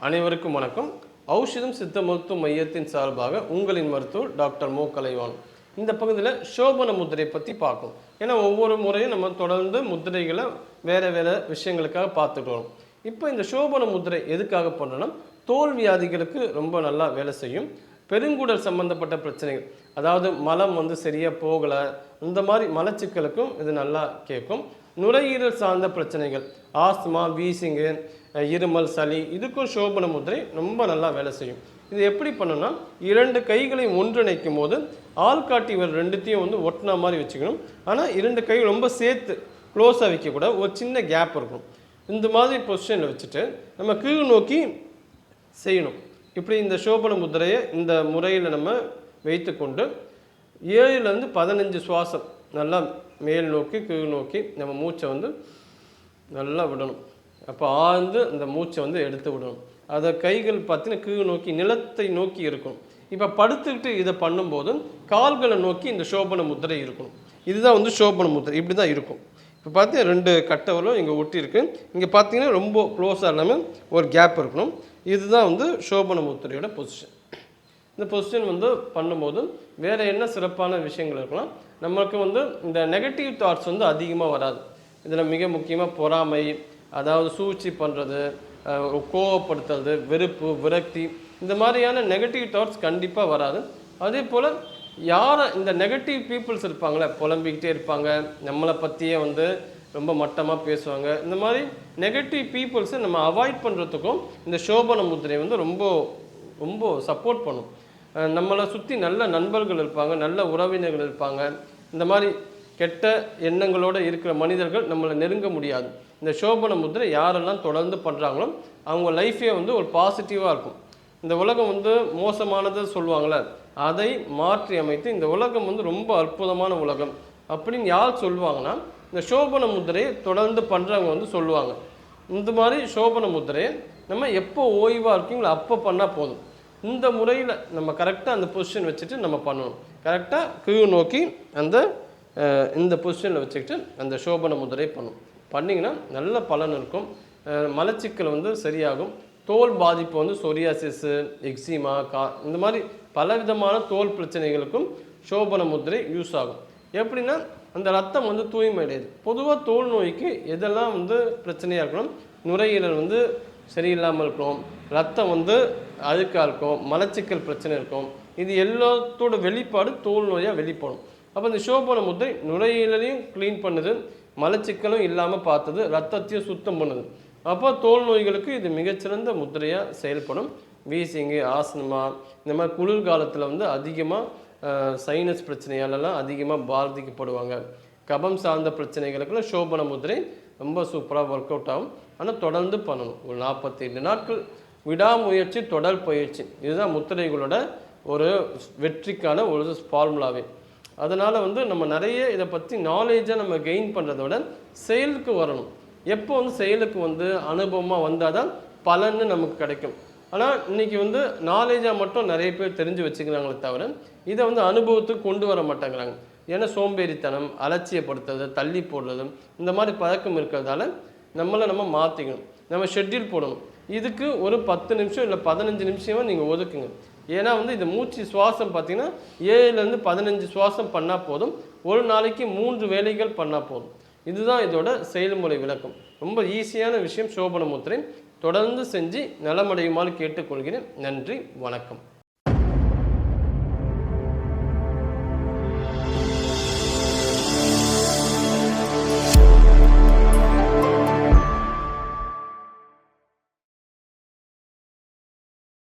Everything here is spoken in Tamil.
அனைவருக்கும் வணக்கம். ஔஷதம் சித்த மருத்துவ மையத்தின் சார்பாக உங்களின் மருத்துவர் டாக்டர் மோ கலைவாணன். இந்த பகுதியில் சோபன முத்திரை பற்றி பார்க்கணும். ஏன்னா ஒவ்வொரு முறையும் நம்ம தொடர்ந்து முத்திரைகளை வேறு வேறு விஷயங்களுக்காக பார்த்துக்கிறோம். இப்போ இந்த சோபன முத்திரை எதுக்காக பண்ணணும்னா, தோல் வியாதிகளுக்கு ரொம்ப நல்லா வேலை செய்யும். பெருங்குடல் சம்பந்தப்பட்ட பிரச்சனைகள், அதாவது மலம் சரியாக போகலை, இந்த மாதிரி மலச்சிக்கலுக்கும் இது நல்லா கேட்கும். நுரையீரல் சார்ந்த பிரச்சனைகள், ஆஸ்துமா, வீசிங்கு, இருமல், சளி, இதுக்கும் சோபன முத்திரை ரொம்ப நல்லா வேலை செய்யும். இது எப்படி பண்ணணும்னா, 2 கைகளையும் ஒன்றிணைக்கும் போது ஆள்காட்டி விரல் ரெண்டுத்தையும் ஒட்டின மாதிரி வச்சுக்கணும். ஆனால் 2 கை ரொம்ப சேர்த்து க்ளோஸாக வைக்கக்கூடாது, ஒரு சின்ன கேப் இருக்கும். இந்த மாதிரி பொசிஷனில் வச்சுட்டு நம்ம கீழ் நோக்கி செய்யணும். இப்படி இந்த சோபன முத்திரையை இந்த முறையில் நம்ம வைத்துக்கொண்டு 7லேருந்து 15 சுவாசம் நல்லா மேல் நோக்கி கீழ் நோக்கி நம்ம மூச்சை நல்லா விடணும். அப்போ ஆழ்ந்து அந்த மூச்சை எடுத்து விடணும். அதை கைகள் பார்த்தீங்கன்னா கீழ் நோக்கி நிலத்தை நோக்கி இருக்கும். இப்போ படுத்துக்கிட்டு இதை பண்ணும்போது கால்களை நோக்கி இந்த சோபன முத்திரை இருக்கணும். இதுதான் சோபன முத்திரை இப்படி தான் இருக்கும். இப்போ பார்த்தீங்கன்னா 2 கட்டவரும் இங்கே ஒட்டி இருக்கு. இங்கே பார்த்தீங்கன்னா ரொம்ப க்ளோஸாக இல்லாமல் ஒரு கேப் இருக்கணும். இதுதான் சோபன முத்திரையோட பொசிஷன். இந்த பொசிஷன் பண்ணும்போது வேறு என்ன சிறப்பான விஷயங்கள் இருக்கலாம், நம்மளுக்கு இந்த நெகட்டிவ் தாட்ஸ் அதிகமாக வராது. இதில் மிக முக்கியமாக பொறாமை, அதாவது சூழ்ச்சி பண்ணுறது, கோவப்படுத்துறது, வெறுப்பு, விரக்தி, இந்த மாதிரியான நெகட்டிவ் தாட்ஸ் கண்டிப்பாக வராது. அதே போல் யாரை இந்த நெகட்டிவ் பீப்புள்ஸ் இருப்பாங்களே, புலம்பிக்கிட்டே இருப்பாங்க, நம்மளை பற்றியே ரொம்ப மட்டமாக பேசுவாங்க, இந்த மாதிரி நெகட்டிவ் பீப்புள்ஸை நம்ம அவாய்ட் பண்ணுறதுக்கும் இந்த சோபன முத்திரை ரொம்ப ரொம்ப சப்போர்ட் பண்ணும். நம்மளை சுற்றி நல்ல நண்பர்கள் இருப்பாங்க, நல்ல உறவினர்கள் இருப்பாங்க. இந்த மாதிரி கெட்ட எண்ணங்களோடு இருக்கிற மனிதர்கள் நம்மளை நெருங்க முடியாது. இந்த சோபன முத்திரை யாரெல்லாம் தொடர்ந்து பண்ணுறாங்களோ அவங்க லைஃபே ஒரு பாசிட்டிவாக இருக்கும். இந்த உலகம் மோசமானது சொல்லுவாங்களே, அதை மாற்றி அமைத்து இந்த உலகம் ரொம்ப அற்புதமான உலகம் அப்படின்னு யார் சொல்லுவாங்கன்னா, இந்த சோபன முத்திரையை தொடர்ந்து பண்ணுறவங்க சொல்லுவாங்க. இந்த மாதிரி சோபன முத்திரையை நம்ம எப்போ ஓய்வாக இருக்கீங்களோ அப்போ பண்ணால் போதும். இந்த முறையில் நம்ம கரெக்டாக அந்த பொசிஷன் வச்சுட்டு நம்ம பண்ணணும். கரெக்டாக கீழ் நோக்கி இந்த பொசிஷனில் வச்சுக்கிட்டு அந்த சோபன முத்திரை பண்ணிங்கன்னா நல்ல பலன் இருக்கும். மலச்சிக்கல் சரியாகும். தோல் பாதிப்பு சொரியாசிஸ், எக்ஸிமா, இந்த மாதிரி பலவிதமான தோல் பிரச்சனைகளுக்கும் சோபன முத்திரை யூஸ் ஆகும். எப்படின்னா, அந்த ரத்தம் தூய்மை அடையுது. பொதுவாக தோல் நோய்க்கு எதெல்லாம் பிரச்சனையாக இருக்கணும், நுரையீரல் சரியில்லாமல் இருக்கும், ரத்தம் அழுக்காக இருக்கும், மலச்சிக்கல் பிரச்சனை இருக்கும். இது எல்லாத்தோட வெளிப்பாடு தோல் நோயாக வெளிப்படும். அப்போ இந்த சோபன முத்திரை நுரையீரலையும் க்ளீன் பண்ணுது, மலச்சிக்கலும் இல்லாமல் பார்த்தது, ரத்தத்தையும் சுத்தம் பண்ணுது. அப்போ தோல் நோய்களுக்கு இது மிகச்சிறந்த முத்திரையாக செயல்படும். வீசிங்கு, ஆஸ்துமா, இந்த மாதிரி குளிர்காலத்தில் அதிகமாக சைனஸ் பிரச்சனையாலலாம் அதிகமாக பாதிக்கப்படுவாங்க. கபம் சார்ந்த பிரச்சனைகளுக்கெல்லாம் சோபன முத்திரை ரொம்ப சூப்பராக ஒர்க் அவுட் ஆகும். ஆனால் தொடர்ந்து பண்ணணும். ஒரு 45 நாட்கள் விடாமுயற்சி, தொடர் பயிற்சி, இதுதான் முத்திரைகளோட ஒரு வெற்றிக்கான ஒரு ஃபார்முலாவே. அதனால் நம்ம நிறைய இதை பற்றி நாலேஜாக நம்ம கெயின் பண்ணுறதோட செயலுக்கு வரணும். எப்போ செயலுக்கு அனுபவமாக வந்தால் தான் பலன்னு நமக்கு கிடைக்கும். ஆனால் இன்றைக்கி நாலேஜாக மட்டும் நிறைய பேர் தெரிஞ்சு வச்சுக்கிறாங்களே தவிர இதை அனுபவத்துக்கு கொண்டு வர மாட்டேங்கிறாங்க. ஏன்னா சோம்பேறித்தனம், அலட்சியப்படுத்துறது, தள்ளி போடுறது, இந்த மாதிரி பழக்கம் இருக்கிறதால நம்ம மாற்றிக்கணும். நம்ம ஷெட்யூல் போடணும். இதுக்கு ஒரு 10 நிமிஷம் இல்லை 15 நிமிஷமாக நீங்கள் ஒதுக்குங்க. ஏன்னா இந்த மூச்சு சுவாசம் பார்த்தீங்கன்னா 7லேருந்து 15 சுவாசம் பண்ணால் போதும். ஒரு நாளைக்கு 3 வேளைகள் பண்ணால் போதும். இதுதான் இதோட செயல்முறை விளக்கம். ரொம்ப ஈஸியான விஷயம் சோபன முத்திரை. தொடர்ந்து செஞ்சு நலமடையுமாறு கேட்டுக்கொள்கிறேன். நன்றி, வணக்கம்.